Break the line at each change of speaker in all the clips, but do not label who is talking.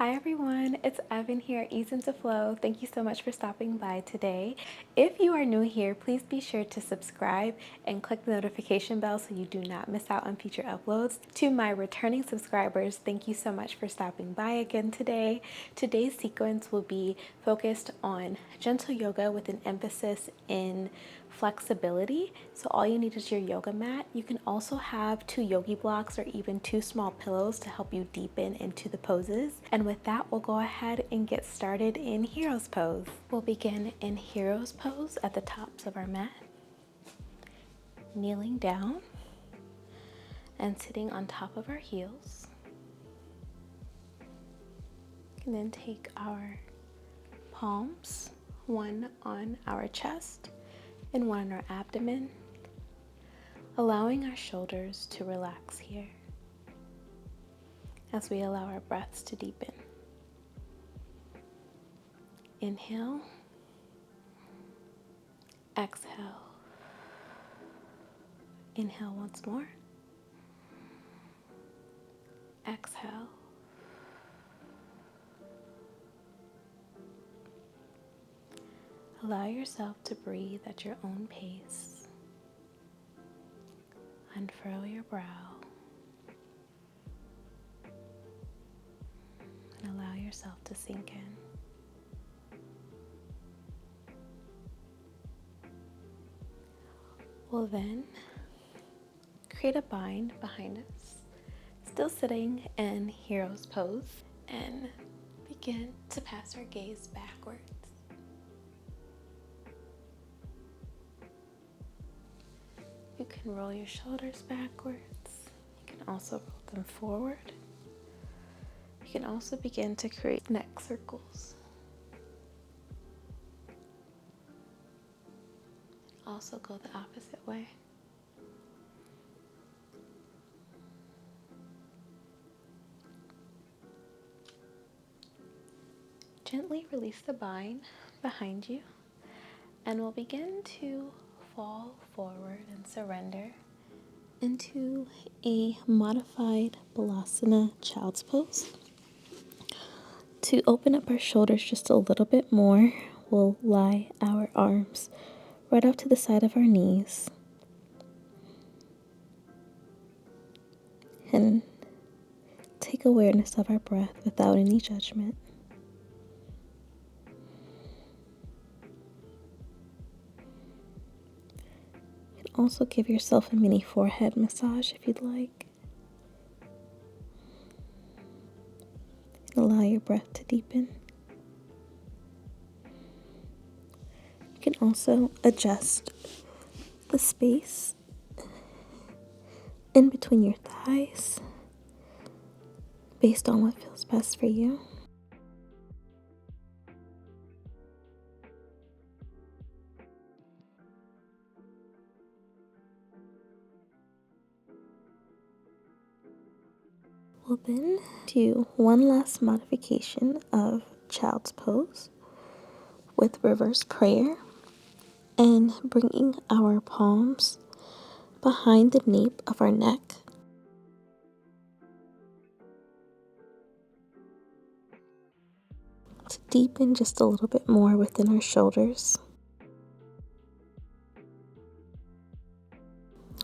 Hi everyone, it's Evan here, Ease into Flow. Thank you so much for stopping by today. If you are new here, please be sure to subscribe and click the notification bell so you do not miss out on future uploads. To my returning subscribers, thank you so much for stopping by again today. Today's sequence will be focused on gentle yoga with an emphasis in flexibility. So all you need is your yoga mat. You can also have 2 yogi blocks or even 2 small pillows to help you deepen into the poses. And with that, we'll go ahead and get started in Hero's Pose. We'll begin in Hero's Pose at the tops of our mat, kneeling down and sitting on top of our heels. And then take our palms, one on our chest and one on our abdomen, allowing our shoulders to relax here as we allow our breaths to deepen. Inhale, exhale. Inhale once more, exhale. Allow yourself to breathe at your own pace. Unfurl your brow and allow yourself to sink in. We'll then create a bind behind us, still sitting in Hero's Pose, and begin to pass our gaze backwards. You can roll your shoulders backwards. You can also roll them forward. You can also begin to create neck circles. Also go the opposite way. Gently release the bind behind you, and we'll begin to fall forward and surrender into a modified Balasana Child's Pose. To open up our shoulders just a little bit more, we'll lie our arms right up to the side of our knees and take awareness of our breath without any judgment. You can also give yourself a mini forehead massage if you'd like. And allow your breath to deepen. You can also adjust the space in between your thighs based on what feels best for you. We'll then do one last modification of Child's Pose with reverse prayer and bringing our palms behind the nape of our neck. To deepen just a little bit more within our shoulders.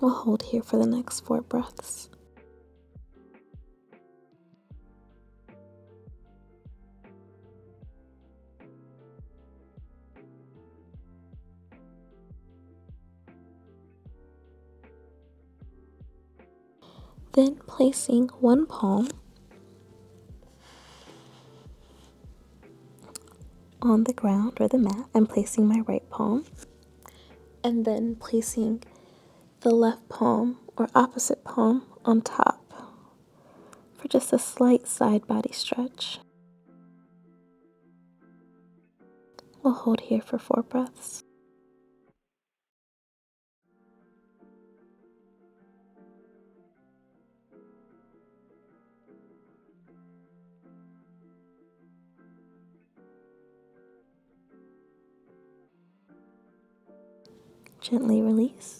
We'll hold here for the next 4 breaths. Then placing one palm on the ground or the mat, I'm placing my right palm, and then placing the left palm or opposite palm on top for just a slight side body stretch. We'll hold here for 4 breaths. Gently release.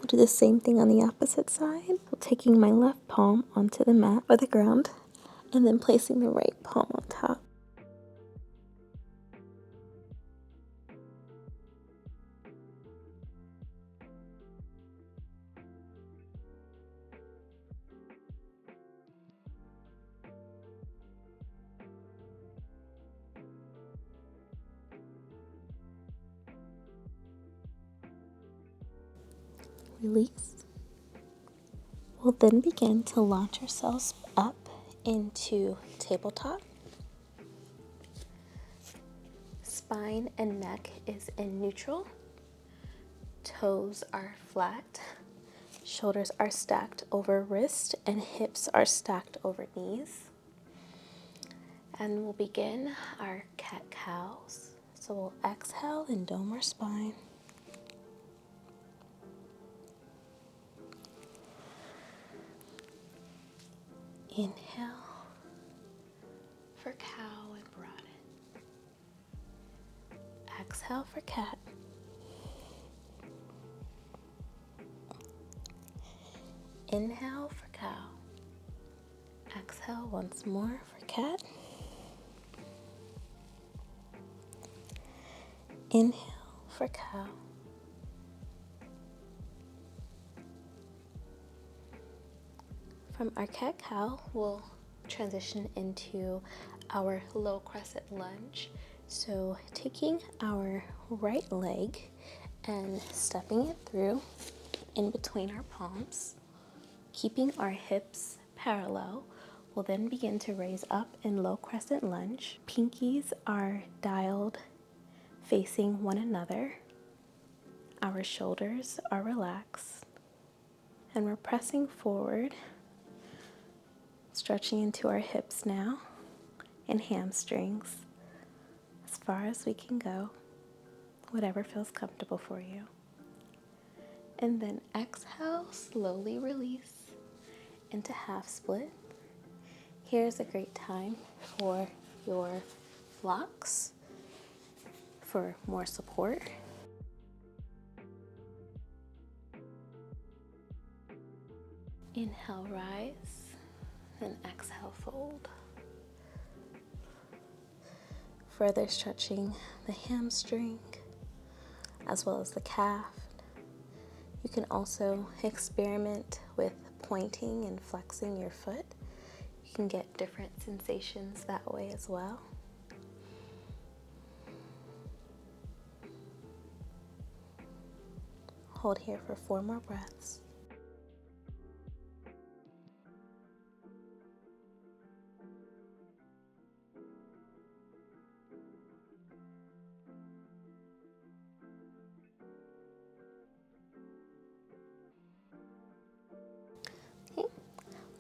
do the same thing on the opposite side. So taking my left palm onto the mat or the ground, and then placing the right palm on top. Release. We'll then begin to launch ourselves up into tabletop. Spine and neck is in neutral. Toes are flat. Shoulders are stacked over wrist and hips are stacked over knees. And we'll begin our cat-cows. So we'll exhale and dome our spine. Inhale for cow and broaden. Exhale for cat. Inhale for cow. Exhale once more for cat. Inhale for cow. From our cat-cow, we'll transition into our low crescent lunge. So taking our right leg and stepping it through in between our palms, keeping our hips parallel, we'll then begin to raise up in low crescent lunge. Pinkies are dialed facing one another. Our shoulders are relaxed, and we're pressing forward, stretching into our hips now and hamstrings as far as we can go, whatever feels comfortable for you. And then exhale, slowly release into half split. Here's a great time for your blocks for more support. Inhale, rise, then exhale, fold. Further stretching the hamstring as well as the calf. You can also experiment with pointing and flexing your foot. You can get different sensations that way as well. Hold here for 4 more breaths. Okay.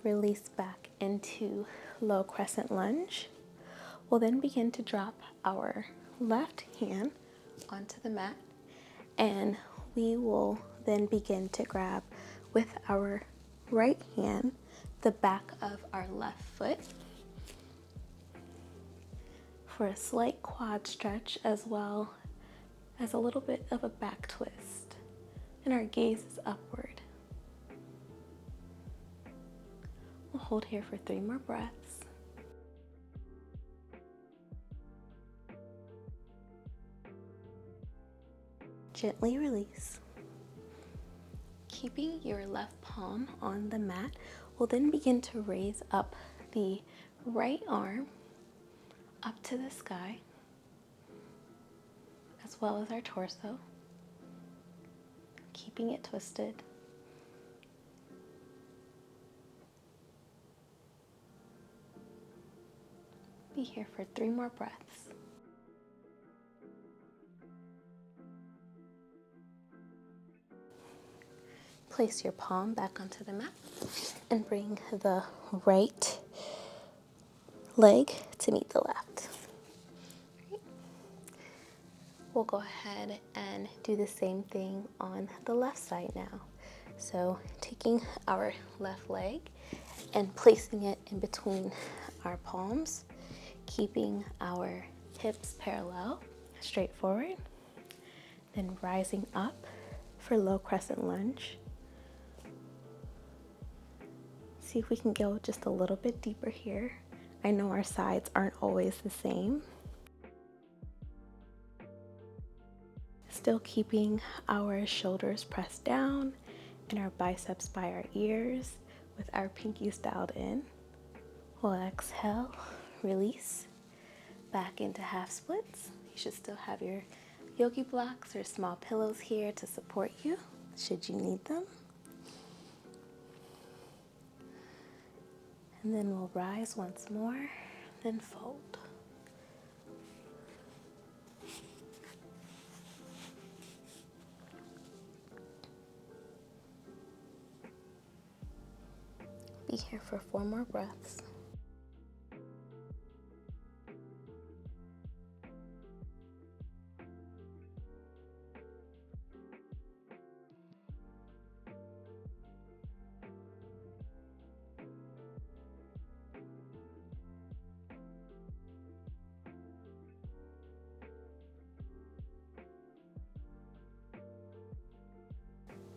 Release back into low crescent lunge. We'll then begin to drop our left hand onto the mat, and we will then begin to grab with our right hand the back of our left foot for a slight quad stretch as well as a little bit of a back twist, and our gaze is upward. We'll hold here for 3 more breaths. Gently release. Keeping your left palm on the mat, we'll then begin to raise up the right arm up to the sky, as well as our torso, keeping it twisted. Be here for 3 more breaths. Place your palm back onto the mat and bring the right leg to meet the left. Right. We'll go ahead and do the same thing on the left side now. So taking our left leg and placing it in between our palms, keeping our hips parallel, straight forward, then rising up for low crescent lunge. See if we can go just a little bit deeper here. I know our sides aren't always the same. Still keeping our shoulders pressed down and our biceps by our ears with our pinkies dialed in. We'll exhale, release, back into half splits. You should still have your yogi blocks or small pillows here to support you should you need them. And then we'll rise once more, then fold. Be here for 4 more breaths.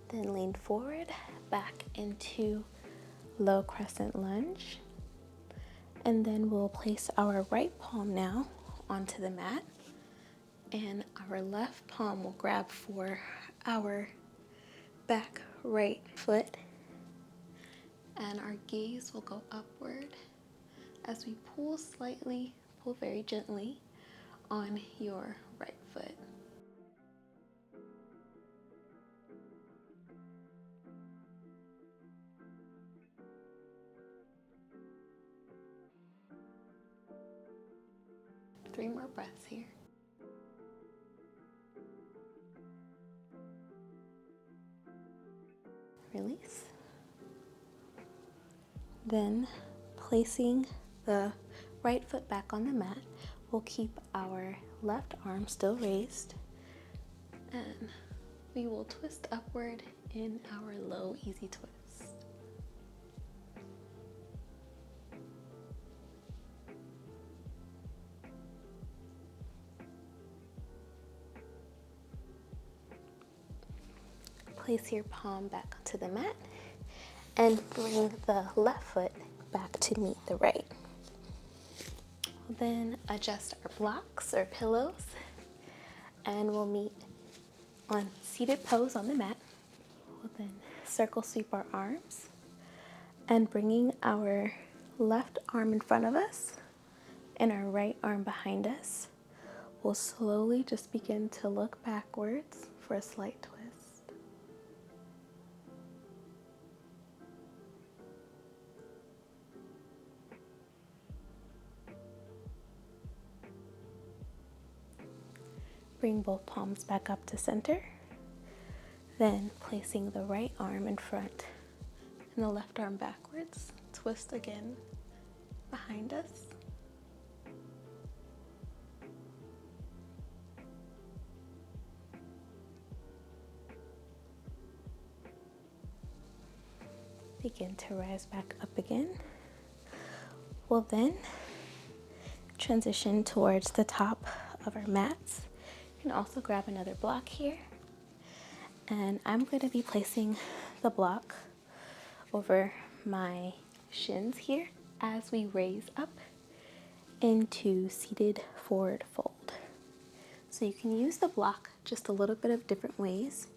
Then lean forward, back into low crescent lunge. And then we'll place our right palm now onto the mat. And our left palm will grab for our back right foot. And our gaze will go upward as we pull slightly, pull very gently on your right foot. Three more breaths here. Release. Then placing the right foot back on the mat, we'll keep our left arm still raised and we will twist upward in our low easy twist. Place your palm back onto the mat and bring the left foot back to meet the right. Then adjust our blocks or pillows and we'll meet on seated pose on the mat. We'll then circle sweep our arms and bringing our left arm in front of us and our right arm behind us, we'll slowly just begin to look backwards for a slight twist. Bring both palms back up to center. Then placing the right arm in front and the left arm backwards. Twist again behind us. Begin to rise back up again. We'll then transition towards the top of our mats. You can also grab another block here. And I'm going to be placing the block over my shins here as we raise up into seated forward fold. So you can use the block just a little bit of different ways.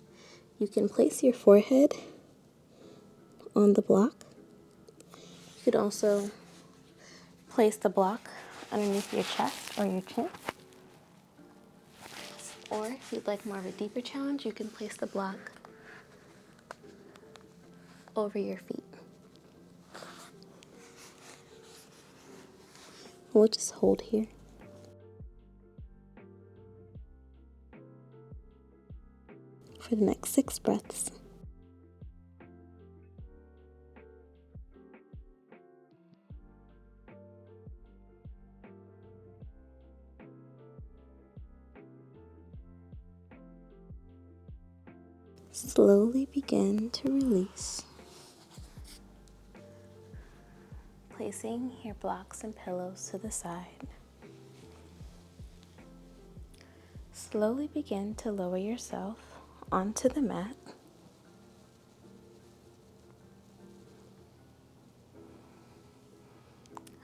You can place your forehead on the block. You could also place the block underneath your chest or your chin. Or if you'd like more of a deeper challenge, you can place the block over your feet. We'll just hold here. For the next 6 breaths. Slowly begin to release. Placing your blocks and pillows to the side. Slowly begin to lower yourself onto the mat.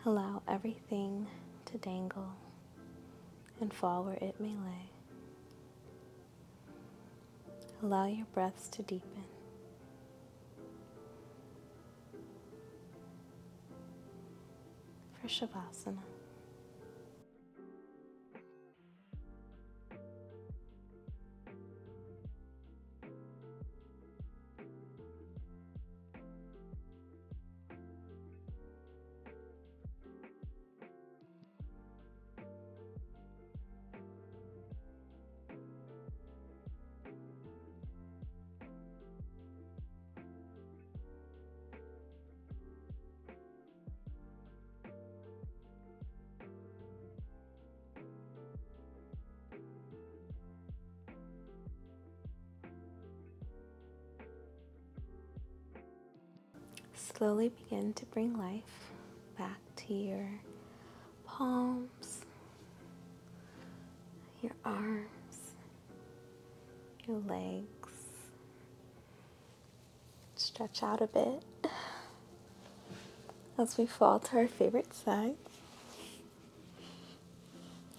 Allow everything to dangle and fall where it may lay. Allow your breaths to deepen. For Shavasana. Slowly begin to bring life back to your palms, your arms, your legs. Stretch out a bit as we fall to our favorite side.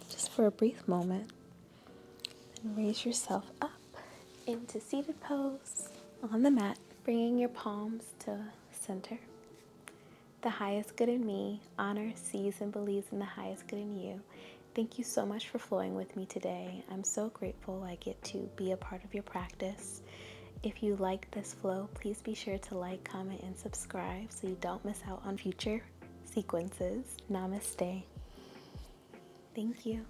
Just for a brief moment. And raise yourself up into seated pose on the mat, bringing your palms to center. The highest good in me honors, sees, and believes in the highest good in you. Thank you so much for flowing with me today. I'm so grateful I get to be a part of your practice. If you like this flow, please be sure to like, comment, and subscribe so you don't miss out on future sequences. Namaste. Thank you.